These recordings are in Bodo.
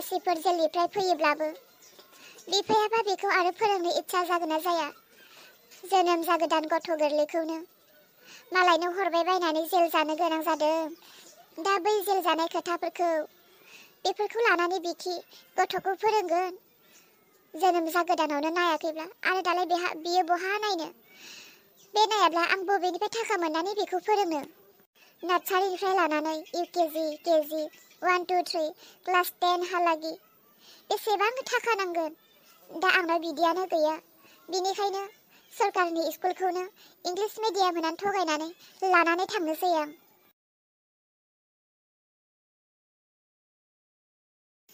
आलासिफोर जेलनिफ्राय फैयोब्लाबो बिफायाबा बेखौ आरो फोरोंनो इच्छा जागोन ना जाया? जोनोम जागोदान गथ' गोरलैखौनो मालायनो हरबाय बायनानै जेल जानो गोनां जादों। दा बै जेल जानाय खोथाफोरखौ बेफोरखौ लानानै बिखि गथ'खौ फोरोंगोन। जोनोम जागोदानावनो नायाखैब्ला आरो दालाय बियो बहा नायनो? बे नायाब्ला आं बबेनिफ्राय थाखा मोननानै बेखौ फोरोंनो? नार्सारिनिफ्राय लानानै UKG, KG, 1, 2, 3, क्लास 10 हालागि बेसेबां थाखा नांगोन? दा आंनाव बिदियानो गैया। बिनिखायनो सरकारनि स्कुलखौनो इंलिश मिडियाम होनानै थगायनानै लानानै थांनोसै आं।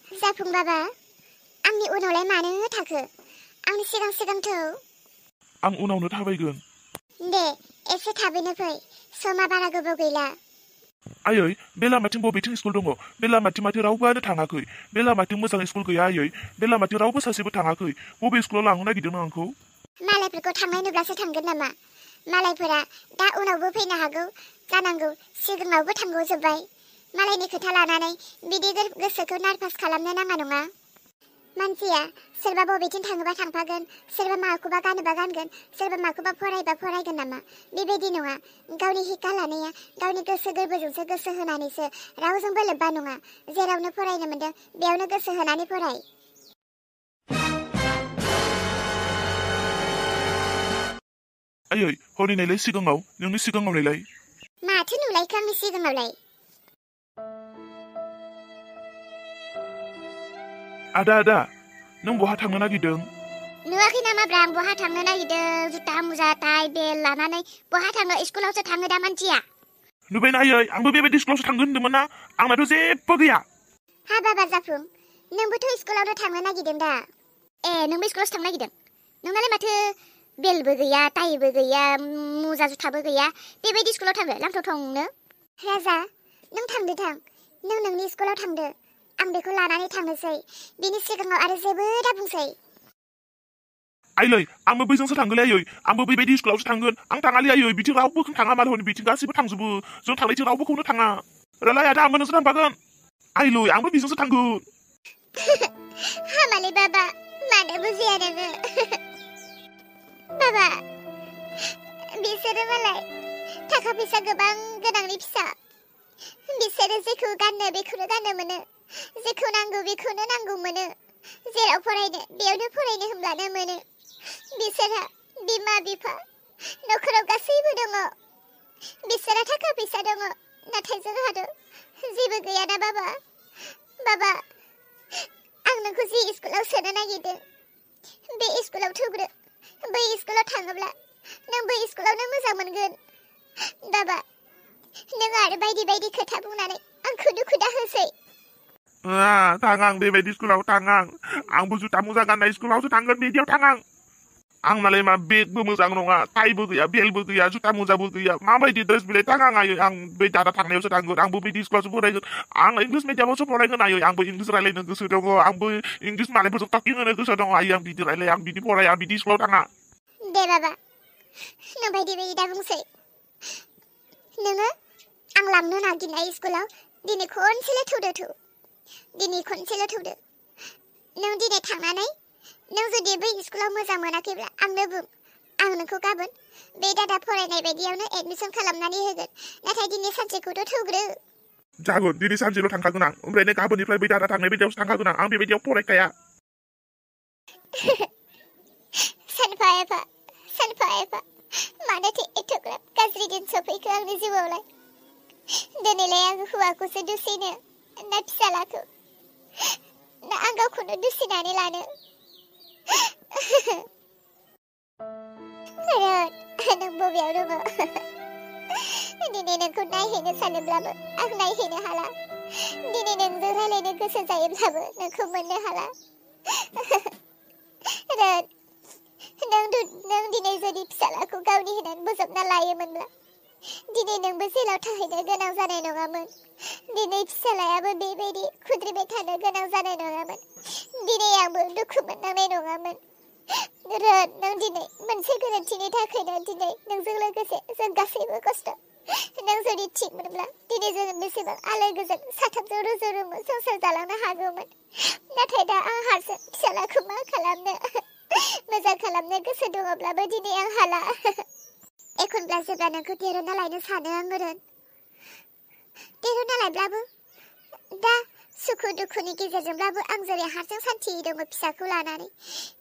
जाफुं बाबा, आंनि उनावलाय मानो थाखो? आंनि सिगां सिगांथौ। आं उनावनो थाबायगोन। दे, एसे थाबैनो फै। समा बारा गोबाव गैला। आयै, बे लामाथिं बबेथिं स्कुल दङ? बे लामाथिं माथो रावबोआनो थाङाखै। बे लामाथिं मोजां स्कुल गैया आयै। बे लामाथिं रावबो सासेबो थाङाखै। बबे स्कुलाव लांनो नागिरदों आंखौ? मालायफोरखौ थांनाय नुब्लासो थांगोन नामा? मालायफोरा दा उनावबो फैनो हागौ, जानांगौ सिगाङावबो थांग'जोब्बाय। मालायनि खोथा लानानै बिदि गोसोखौ नार्भास खालामनो नाङा नङा। मानसिया सोरबा बबेथिं थाङोबा थांफागोन, सोरबा माखौबा गानोबा गानगोन, सोरबा माखौबा फरायबा फरायगोन नामा? बेबायदि नङा। गावनि हिक्का लानाया गावनि गोसो गोरबोजोंसो गोसो होनानैसो, रावजोंबो लोब्बा नङा। जेरावनो फरायनो मोनदों बेयावनो गोसो होनानै फराय। आयै, हरै नायलाय सिगाङाव, नोंनि सिगाङाव नायलाय। माथो नुलायखो आंनि सिगाङावलाय? आदा, नों बहा थांनो नागिरदों? नुवाखै नामाब्रा आं बहा थांनो नागिरदों? जुथा मुजा टाइ बेल लानानै बहा थांनो? स्कुलावसो थाङो दा मानसिया। नुबायना आयै, आंबो बेबायदि स्कुलावसो थांगोन होन्दोंमोन ना। आंनाथ' जेबो गैया। हा बाबा जाफुं, नोंबोथ' स्कुलावनो थांनो नागिरदों दा? ए, नोंबो स्कुलावसो थांनो नागिरदों? नोंनालाय माथो बेलबो गैया, टाइबो गैया, मुजा जुथाबो गैया। बेबायदि स्कुलाव थांनो लांथावनो? राजा, नों थांदो थां। नों नोंनि स्कुलाव थांदो। आं बेखौ लानानै थांनोसै। बिनि सिगाङाव आरो जेबो दा बुंसै। आइलै, आंबो बैजोंसो थांगोनलै आयै। आंबो बेबायदि स्कुलावसो थांगोन। आं थाङालै आयै, बिथिं रावबो थाङा माल हनै बिथिं गासैबो थांजोबो। जों थांनायथिं रावबोखौनो थाङा। रालाय आदा, आंबो नोंसोर थांफागोन। आइलै, आंबो बेजोंसो थांगोन। हामालै बाबा, मानो बुजिया नोङो? बाबा, बिसोरो मालाय थाखा फैसा गोबां गोनांनि फिसा। बिसोरो जेखौ गाननो बेखौनो गाननो मोनो, जेखौ नांगौ बेखौनो नांगौ मोनो। जेराव फरायनो बेयावनो फरायनो होनब्लानो मोनो। बिसोरहा बिमा बिफा, नखराव गासैबो दङ। बिसोरहा थाखा फैसा दङ, नाथाय जोंहाथ' जेबो गैयाना बाबा। बाबा, आं नोंखौ जि स्कुलाव सोनो नागिरदों बे स्कुलाव थुग्रो। बै स्कुलाव थाङोब्ला नों बै स्कुलावनो मोजां मोनगोन। बाबा, नों आरो बायदि बायदि खोथा बुंनानै आंखौ दुखु दाहोसै। थाङा आं बेबायदि स्कुलाव थाङा। आंबो जुथा मुजा गाननाय स्कुलावसो थांगोन, बिदियाव थाङा। आंनालाय मा बेगबो मोजां नङा, टाइबो गैया, बेलबो गैया, जुथा मुजाबो गैया। माबायदि ड्रेस बिलाय थाङा आयै। आं बै दादा थांनायावसो थांगोन। आंबो बिदि स्कुलावसो फरायगोन। आं इंलिश मिडियामावसो फरायगोन आयै। आंबो इंलिश रायलायनो गोसो दङ। आंबो इंलिश मालायफोरजों टकिं होनो गोसो दङ आयै। आं बिदि रायलाया, आं बिदि फराया, आं बिदि स्कुलाव थाङा। दे बाबा, नों बायदि बायदि दा बुंसै। नोङो आं लांनो नागिरनाय स्कुलाव दिनै खनसेल' थौदो थौ। दिनै खनसेल' थौदो। नों दिनै थांनानै नों जुदि बै स्कुलाव मोजां मोनाखैब्ला आंनो बुं। आं नोंखौ गाबोन बे दादा फरायनाय बायदियावनो एडमिसन खालामनानै होगोन। नाथाय दिनै सानसेखौथ' थौग्रो। जागोन, दिनै सानसेल' थांखागोन आं। ओमफ्राय गाबोननिफ्राय बै दादा थांनाय बायदियावसो थांखागोन आं बेबायदियाव फरायखाया। सानफा एफा मानोथो एथ'ग्राब गाज्रि दिन सफैखो आंनि जिउआवलाय? दिनैलाय आं हौवाखौसो दुसिनो ना फिसालाखौ? ना आं गावखौनो दुसिनानै लानो? नों बबेयाव दङ? दिनै नोंखौ नायहैनो सानोब्लाबो आं नायहैनो हाला। दिनै नोंजों रायलायनो गोसो जायोब्लाबो नोंखौ मोननो हाला। नों दिनै जुदि फिसालाखौ गावनि होनानै बोजबना लायोमोनब्ला दिनै नोंबो जेलाव थाहैनो गोनां जानाय नङामोन। दिनै फिसालायाबो बेबायदि खुद्रिबाय थानो गोनां जानाय नङामोन। दिनै आंबो दुखु मोननांनाय नङामोन। नों दिनै मोनसे गोरोन्थिनि थाखायनो दिनै नोंजों लोगोसे जों गासैबो खस्थ'। नों जुदि थिग मोनब्ला दिनै जोङो बेसेबां आलो गोजोन साथामजों रुजु रुमु संसार जालांनो हागौमोन। नाथाय दा आं हारसिं फिसालाखौ मा खालामनो? मोजां खालामनो गोसो दङब्लाबो दिनै आं हाला। एखनब्ला जेब्ला नोंखौ देरहोना लायनो सानो आङो देरहोना लायब्लाबो दा सुखु दुखुनि गेजेरजोंब्लाबो आं जेरै हारसिं सान्थि दङ फिसाखौ लानानै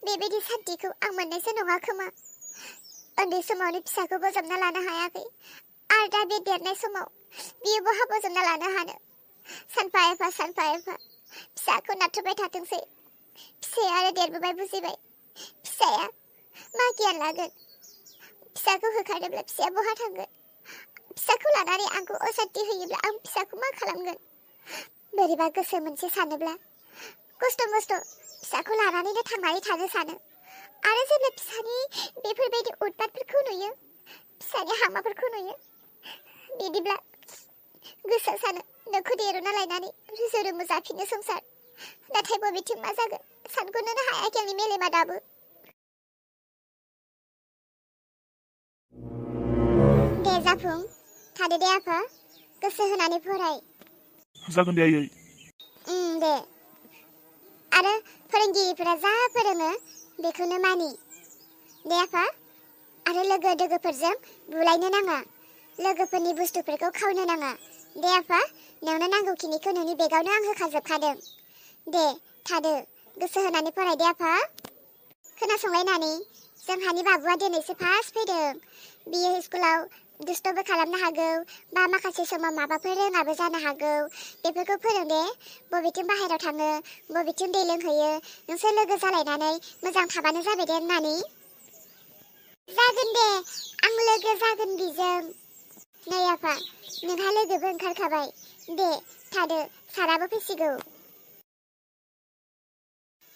बेबायदि सान्थिखौ आं मोननायसो नङा खोमा। उन्दै समावनो फिसाखौ बजबना लानो हायाखै आरो दा बे देरनाय समाव बियो बहा बजबना लानो हानो? सानफा एफा फिसाखौ नारथुबाय थाथोंसै। फिसाया आरो देरबोबाय बुजिबाय। फिसाया मा गियान लागोन? फिसाखौ होखारोब्ला फिसाया बहा थांगोन? फिसाखौ लानानै आंखौ असान्थि होयोब्ला आं फिसाखौ मा खालामगोन? बोरैबा गोसो मोनसे सानोब्ला खस्थ' मस्थ' फिसाखौ लानानैनो थांनानै थानो सानो। आरो जेब्ला फिसानि बेफोरबायदि उतपातफोरखौ नुयो, फिसानि हामाफोरखौ नुयो, बिदिब्ला गोसोआ सानो नोंखौ देरहोना लायनानै रुजु रुमु जाफिननो संसार। नाथाय बबेथिं मा जागोन सानग'नोनो हायाखै आंनि मेलेमा दाबो। दे जाफुं, थादो दे आफा, गोसो होनानै फराय। जागोन दे आयै। दे। आरो फोरोंगिरिफोरा जा फोरोङो बेखौनो मानि। दे आफा। आरो लोगो दोगोफोरजों बुलायनो नाङा। लोगोफोरनि बुस्थुफोरखौ खावनो नाङा। दे आफा, नोंनो नांगौखिनिखौ नोंनि बेगावनो आं होखाजोबखादों। दे थादो, गोसो होनानै फराय दे आफा। खोनासंलाय नानि, जोंहानि बाबुआ दिनैसो फार्स्ट फैदों। बियो स्कुलाव दुस्थ'बो खालामनो हागौ बा माखासे समाव माबाफोर रोङाबो जानो हागौ। बेफोरखौ फोरों दे। बबेथिं बाहेरायाव थाङो, बबेथिं दै लोंहैयो, नोंसोर लोगो जालायनानै मोजां थाबानो जाबाय दे नानि। जागोन दे, आं लोगो जागोन बिजों। नै आफा, नोंहा लोगोबो ओंखारखाबाय। दे थादो, साराबो फैसिगौ।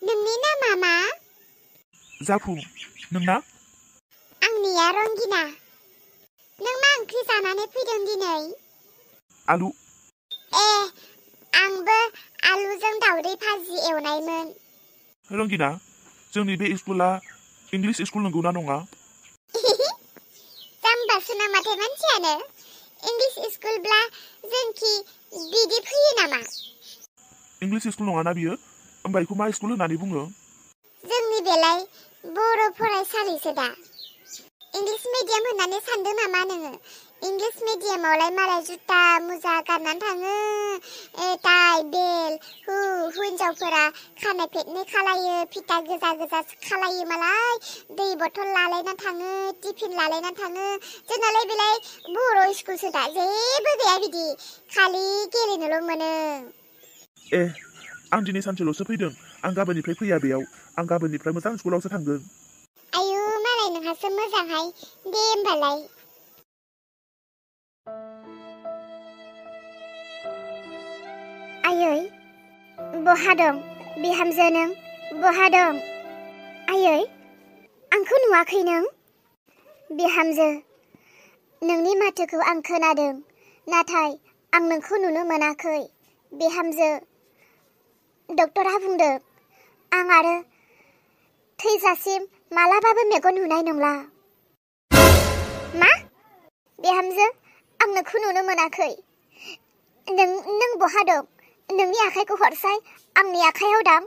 नोंनि नामा मा? जाफुं। नोंना? आंनिया रंगिना। नों मा ओंख्रि जानानै फैदों दिनै? आलु। ए, आंबो आलुजों दावदै भाजि एवनायमोन। रंगिना, जोंनि बे स्कुला इंलिश स्कुल नंगौना नङा? जाम्बासो नामाथाय मानसियानो। इंलिश स्कुलब्ला जोंखि बिदि फैयो नामा? इंलिश स्कुल नङाना बियो? होमबा बेखौ मा स्कुल होननानै बुङो? जोंनि बेलाय बर' फरायसालिसो दा। इंलिश मिडियाम होननानै सानदों नामा नोङो? इंलिश मिडियामावलाय मालाय जुथा मुजा गाननानै थाङो। टाइ बेल हिन्जावफोरा खानाय फेटने खालायो, फिथा गोजा गोजा खालायो मालाय, दै बथल लालायना थाङो, टिफिन लालायना थाङो। जोंनालाय बेलाय बर' स्कुलसो दा, जेबो गैया बिदि, खालि गेलेनोल' मोनो। ए, आं दिनै सानसेल'सो फैदों। आं गाबोननिफ्राय फैया बेयाव। आं गाबोननिफ्राय मोजां स्कुलावसो थांगोन। आयु, मालाय नोंहासो मोजांहाय। दे होमबालाय। आयै, बहा दं? बिहामजो नों बहा दं? आयै, आंखौ नुवाखै नों? बिहामजो, नोंनि माथोखौ आं खोनादों, नाथाय आं नोंखौ नुनो मोनाखै। बिहामजो, डक्टरा बुंदों आं आरो थैजासिम मालाबाबो मेगन नुनाय नंला। मा? बिहामजो, आं नोंखौ नुनो मोनाखै। नों बहा दं? नोंनि आखाइखौ हरसाय, आंनि आखाइयाव दां।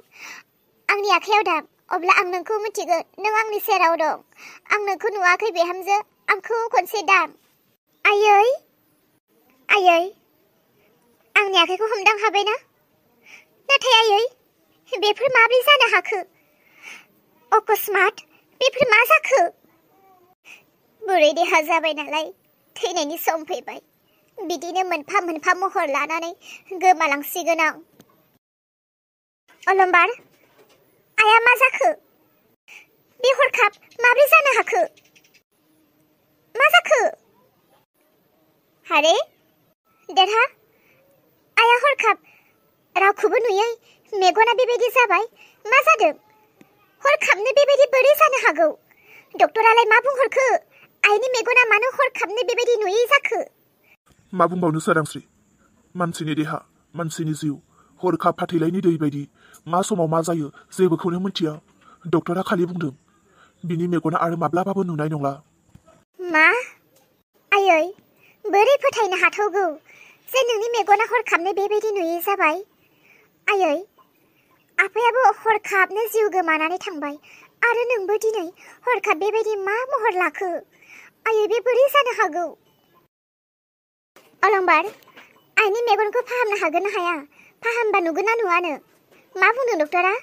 आंनि आखाइयाव दां, अब्ला आं नोंखौ मिथिगोन नों आंनि सेराव दं। आं नोंखौ नुवाखै बिहामजो, आंखौ खनसे दां। आयै, आयै, आंनि आखाइखौ हमदां हाबायना? नाथाय आयै, बेफोर माब्रै जानो हाखो? अकस्मात बेफोर मा जाखो? बुरै देहा जाबाय नालाय, थैनायनि सम फैबाय। बिदिनो मोनफा मोनफा महर लानानै गोमालांसिगोन आं। अलंबार, आया मा जाखो? बे हरखाब माब्रै जानो हाखो? मा जाखो? हारे, देरहा, आया हरखाब रावखौबो नुयै मेगना बेबायदि जाबाय। मा जादों? हरखाबनो बेबायदि बोरै जानो हागौ? डक्टरालाय मा बुंहरखो? आइनि मेगना मानो हरखाबनो बेबायदि नुयै जाखो? मा बुंबावनो सोरांस्रि, मानसिनि देहा, मानसिनि जिउ, हरखाब फाथैलायनि दै बायदि मा समाव मा जायो जेबोखौनो मिथिया। डक्टरा खालि बुंदों बिनि मेगना आरो माब्लाबाबो नुनाय नंला। मा? आयै, बोरै फोथायनो हाथावगौ जे नोंनि मेगना हरखाबनो बेबायदि नुयै जाबाय? आयै, आफायाबो हरखाबनो जिउ गोमानानै थांबाय आरो नोंबो दिनै हरखाब बेबायदि मा महर लाखो? आयै, बे बोरै जानो हागौ? अलंबार, आइनि मेगनखौ फाहामनो हागोन ना हाया? फाहामबा नुगोन ना नुवानो? मा बुंदों डक्टरा?